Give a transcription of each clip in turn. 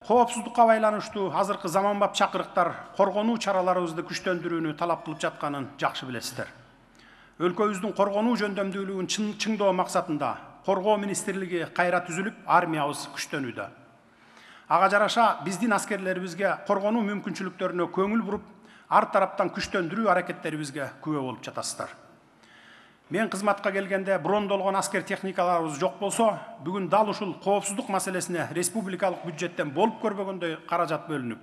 коопсуздукка байланыштуу азыркы заманбап чакырыктар коргонуу чараларыбызды күчтөндүрүүнү талап кылып жатканын жакшы билесиздер. Өлкөбүздүн коргонуу жөндөмдүүлүгүн чыңдоо максатында Коргоо министрлиги кайра түзүлүп, армиябыз күчтөнүүдө. Ага жараша биздин аскерлерибизге коргонуу мүмкүнчүлүктөрүнө көңүл буруп, ар тараптан күчтөндүрүү аракеттерибизге күбө болуп жатасыздар. Мен кызматка келгенде брондолгон аскер техникаларыбыз жок болсо, бүгүн дал ушул коопсуздук маселесине республикалык бюджеттен болуп көрбөгөндөй каражат бөлүнүп,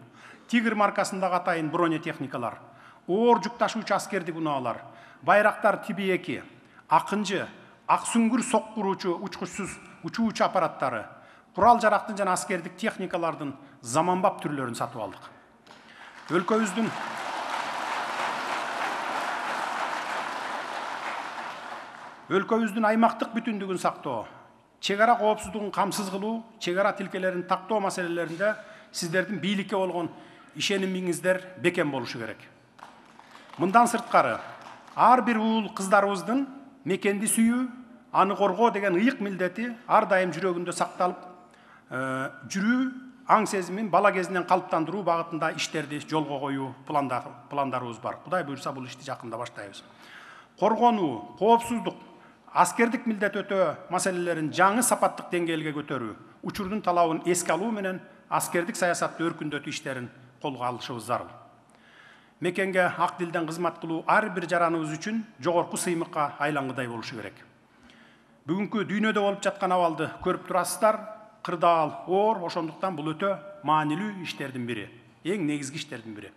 Тигр маркасындагы атайын бронетехникалар, оор жүк ташуучу аскердик унаалар, Байрактар тиби 2, Акынжы, Аксүңгүр соккуруучу учкучсуз учуучу аппараттары, курал жарактын жана аскердик техникалардын заманбап түрлөрүн сатып алдык. Өлкөбүздүн аймактык бүтүндүгүн сактоо, чек ара коопсуздугун камсыз кылуу, чек ара тилкелерин тактоо маселелеринде сиздердин бийликке болгон ишенимиңиздер бекем болушу керек. Мындан сырткары, ар бир уул кыздарыбыздын мекенди сүйүү, аны коргоо деген ыйык милдети ар дайым жүрөгүндө сакталып, жүрүү, аң сезимин бала кезинен калыптандыруу багытында иштерди жолго коюу пландарыбыз бар. Кудай буйрса бул ишти жакында баштайбыз. Коргонуу, коопсуздук, аскердик милдет өтөө маселелерин жаңы сапаттык деңгээлге көтөрүү, учурдун талабын эске алуу менен аскердик саясатты өркүндөтүү иштерин колго алышыбыз зарыл. Мекенге ак дилден кызмат кылуу ар бир жараныбыз үчүн жогорку сыймыкка айлангыдай болушу керек. Бүгүнкү дүйнөдө болуп жаткан абалды көрүп турасыздар, кырдаал оор, ошондуктан бул өтө маанилүү иштердин бири, эң негизги иштердин бири.